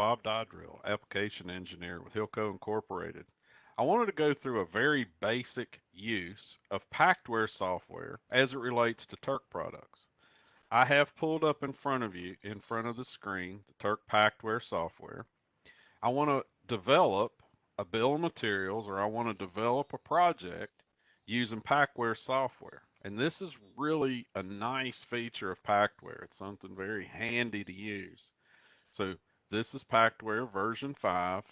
Bob Dodrill, application engineer with Hilco Incorporated. I wanted to go through a very basic use of Pactware software as it relates to Turk products. I have pulled up in front of you, in front of the screen, the Turk Pactware software. I want to develop a bill of materials, or I want to develop a project using Pactware software. And this is really a nice feature of Pactware. It's something very handy to use. So this is Pactware version 5.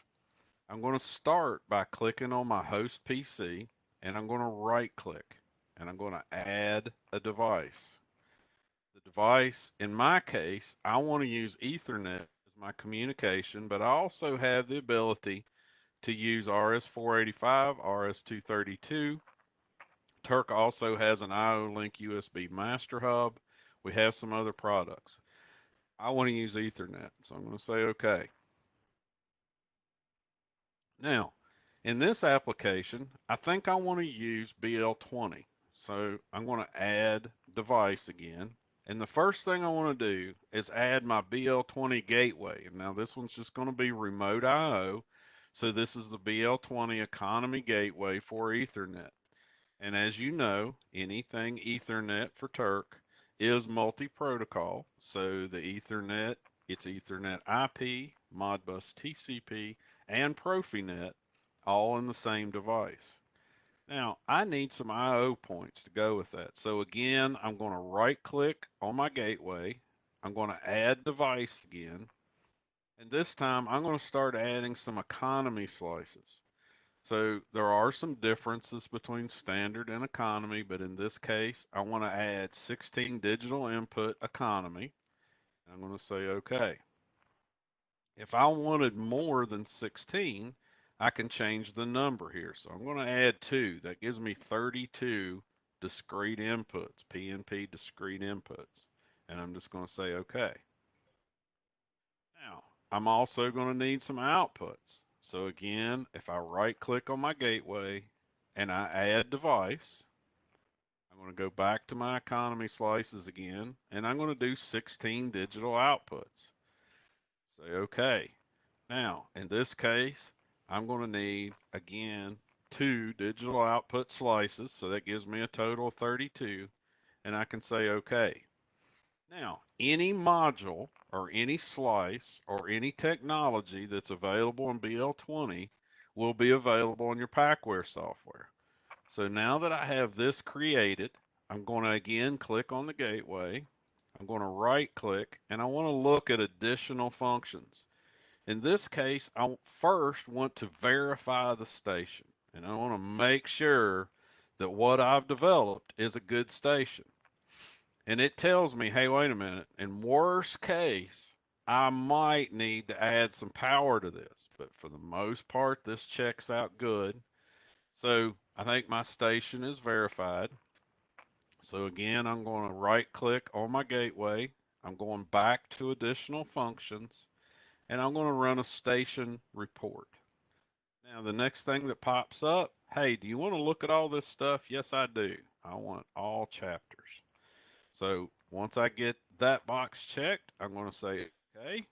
I'm going to start by clicking on my host PC, and I'm going to right click and I'm going to add a device. The device, in my case, I want to use Ethernet as my communication, but I also have the ability to use RS-485, RS-232. Turk also has an IO-Link USB master hub. We have some other products. I want to use Ethernet, so I'm going to say OK. Now, in this application, I think I want to use BL20. So I'm going to add device again. And the first thing I want to do is add my BL20 gateway. And now this one's just going to be remote IO. So this is the BL20 economy gateway for Ethernet. And as you know, anything Ethernet for Turk is multi-protocol. So the Ethernet, it's Ethernet IP, Modbus TCP, and Profinet all in the same device. Now, I need some IO points to go with that. So again, I'm going to right click on my gateway. I'm going to add device again. And this time I'm going to start adding some economy slices. So there are some differences between standard and economy, but in this case, I want to add 16 digital input economy. I'm going to say OK. If I wanted more than 16, I can change the number here. So I'm going to add 2. That gives me 32 discrete inputs, PNP discrete inputs. And I'm just going to say OK. Now, I'm also going to need some outputs. So again, if I right click on my gateway and I add device, I'm going to go back to my economy slices again, and I'm going to do 16 digital outputs. Say OK. Now, in this case, I'm going to need, again, 2 digital output slices, so that gives me a total of 32, and I can say OK. Now, any module or any slice or any technology that's available in BL20 will be available in your Pactware software. So now that I have this created, I'm going to again click on the gateway. I'm going to right click and I want to look at additional functions. In this case, I first want to verify the station, and I want to make sure that what I've developed is a good station. And it tells me, hey, wait a minute, in worst case, I might need to add some power to this. But for the most part, this checks out good. So I think my station is verified. So again, I'm going to right click on my gateway. I'm going back to additional functions, and I'm going to run a station report. Now, the next thing that pops up, hey, do you want to look at all this stuff? Yes, I do. I want all chapters. So once I get that box checked, I'm going to say, okay.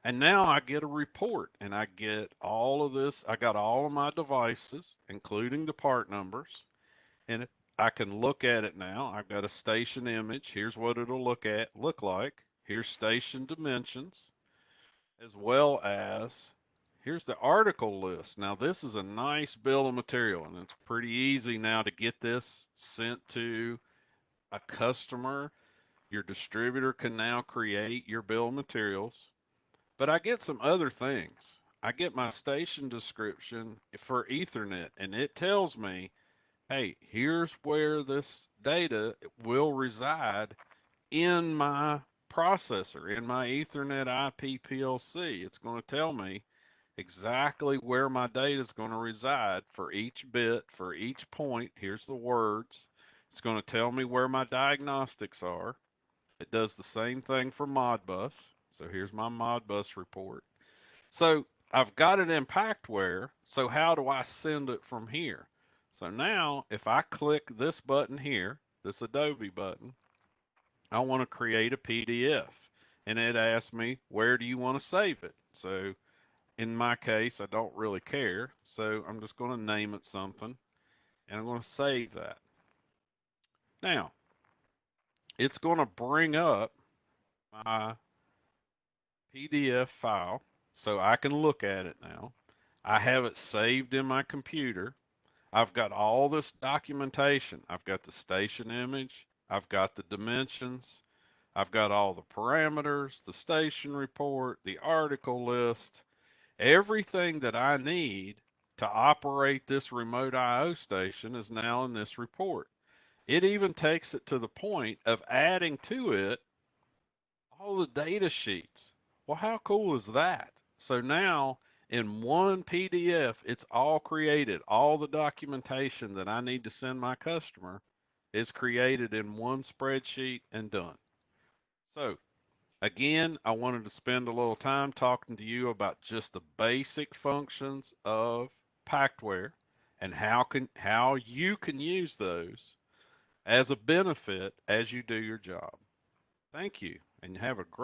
And now I get a report and I get all of this. I got all of my devices, including the part numbers. And I can look at it now. I've got a station image. Here's what it'll look like. Here's station dimensions, as well as here's the article list. Now this is a nice bill of material, and it's pretty easy now to get this sent to a customer. Your distributor can now create your bill of materials. But I get some other things. I get my station description for Ethernet, and it tells me, hey, here's where this data will reside in my processor, in my Ethernet IP PLC. It's going to tell me exactly where my data is going to reside for each bit, for each point. Here's the words. It's going to tell me where my diagnostics are. It does the same thing for Modbus. So here's my Modbus report. So I've got it in Pactware. So how do I send it from here? So now if I click this button here, this Adobe button, I want to create a PDF. and it asks me, where do you want to save it? So in my case, I don't really care. So I'm just going to name it something, and I'm going to save that. Now, it's going to bring up my PDF file so I can look at it now. I have it saved in my computer. I've got all this documentation. I've got the station image. I've got the dimensions. I've got all the parameters, the station report, the article list, everything that I need to operate this remote IO station is now in this report. It even takes it to the point of adding to it all the data sheets. Well, how cool is that? So now in one PDF, it's all created. All the documentation that I need to send my customer is created in one spreadsheet and done. So again, I wanted to spend a little time talking to you about just the basic functions of Pactware and how you can use those as a benefit as you do your job. Thank you, and have a great